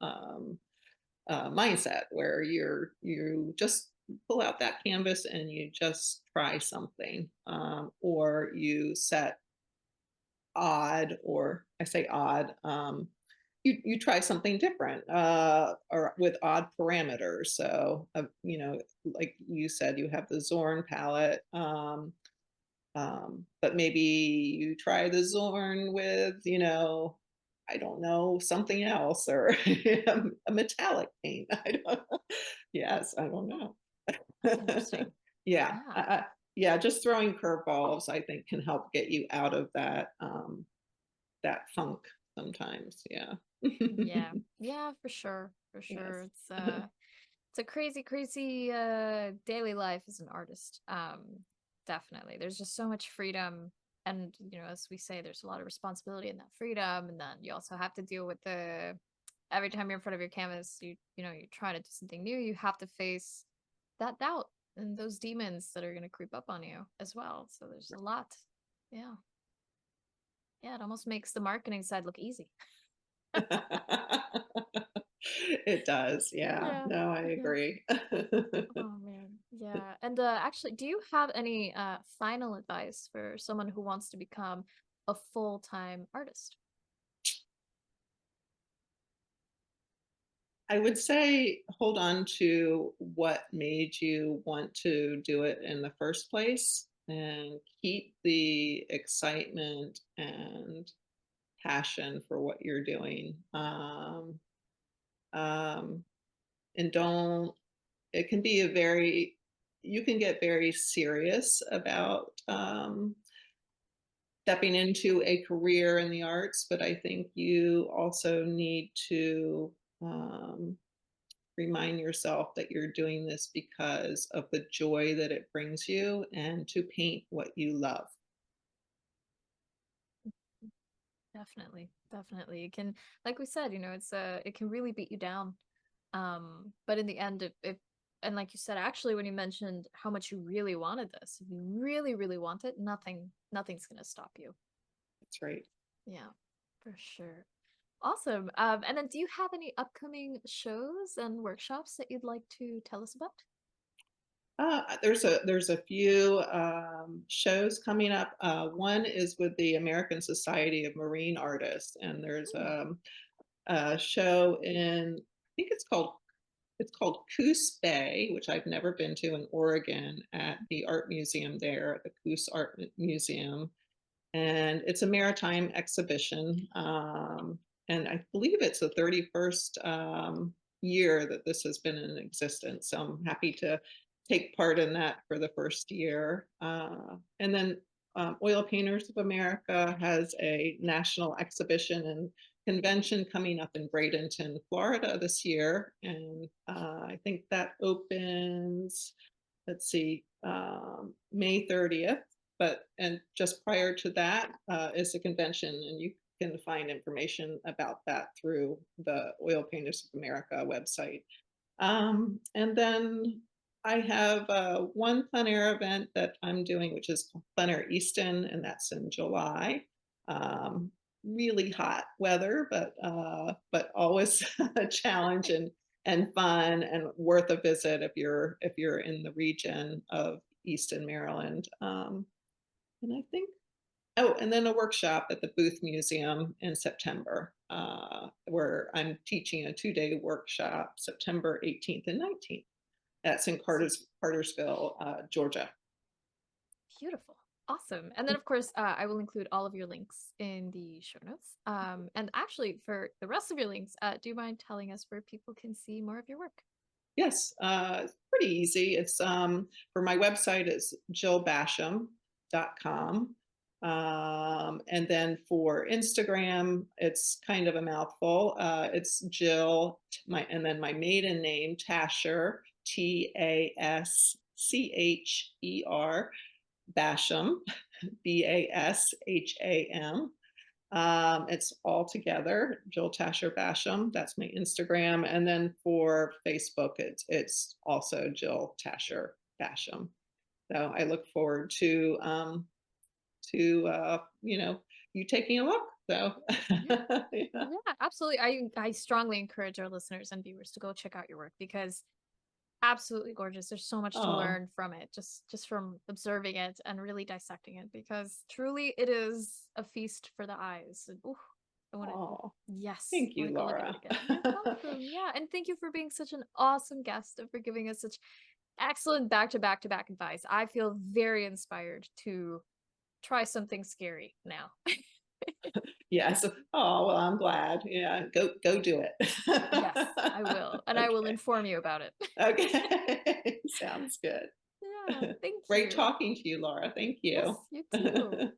mindset where you just pull out that canvas and you just try something, or you set odd, or I say odd, you try something different, or with odd parameters. So, like you said, you have the Zorn palette, but maybe you try the Zorn with, I don't know, something else, or a metallic paint. I don't. Yes, I don't Oh, know. that's interesting. Yeah, Yeah. yeah, just throwing curveballs, I think, can help get you out of that funk sometimes. Yeah. Yeah. Yeah, for sure. For sure. Yes. It's a crazy, crazy daily life as an artist. Definitely. There's just so much freedom. And, as we say, there's a lot of responsibility in that freedom. And then you also have to deal with the every time you're in front of your canvas, you're trying to do something new, you have to face that doubt and those demons that are gonna creep up on you as well. So there's a lot. Yeah. Yeah, it almost makes the marketing side look easy. It does. Yeah. Yeah. No, I Yeah. agree. Oh man. Yeah. And actually, do you have any final advice for someone who wants to become a full-time artist? I would say hold on to what made you want to do it in the first place and keep the excitement and passion for what you're doing. Um, and don't, it can be you can get very serious about stepping into a career in the arts, but I think you also need to um, remind yourself that you're doing this because of the joy that it brings you and to paint what you love. Definitely. Definitely. It can, like we said, it can really beat you down. But in the end, if and like you said, actually, when you mentioned how much you really wanted this, if you really, really want it, nothing's gonna stop you. That's right. Yeah, for sure. Awesome. And then do you have any upcoming shows and workshops that you'd like to tell us about? There's a few shows coming up. One is with the American Society of Marine Artists, and there's Hmm. a show in, I think it's called Coos Bay, which I've never been to, in Oregon, at the art museum there, at the Coos Art Museum, and it's a maritime exhibition. And I believe it's the 31st year that this has been in existence. So I'm happy to take part in that for the first year. And then Oil Painters of America has a national exhibition and convention coming up in Bradenton, Florida this year. And I think that opens, let's see, May 30th. And just prior to that is the convention, and you can find information about that through the Oil Painters of America website. And then I have one plein air event that I'm doing, which is called Plein Air Easton, and that's in July. Um, Really hot weather, but always a challenge and fun and worth a visit if you're in the region of Easton, Maryland. And I think, oh, and then a workshop at the Booth Museum in September, where I'm teaching a 2-day workshop, September 18th and 19th. That's in Cartersville, Georgia. Beautiful. Awesome. And then, of course, I will include all of your links in the show notes. And actually, for the rest of your links, do you mind telling us where people can see more of your work? Yes, pretty easy. It's for my website it's jillbasham.com. And then for Instagram, it's kind of a mouthful. It's Jill, and then my maiden name, Tasher, Tascher, Basham, Basham. It's all together, Jill Tasher Basham. That's my Instagram, and then for Facebook, it's also Jill Tasher Basham. So I look forward to you taking a look. So Yeah. yeah. Yeah, absolutely. I strongly encourage our listeners and viewers to go check out your work because absolutely gorgeous. There's so much to Oh, learn from it, just from observing it and really dissecting it, because truly it is a feast for the eyes. And ooh, I want to, oh, yes, thank I want you, to go look at it Laura. again. You're welcome. Yeah, and thank you for being such an awesome guest and for giving us such excellent back to back to back advice. I feel very inspired to try something scary now. Yes. Oh, well, I'm glad. Yeah, go do it. Yes, I will, and I will Okay. inform you about it. Okay. Sounds good. Yeah, thank Great you. talking to you, Laura. Thank Yes, you. you too.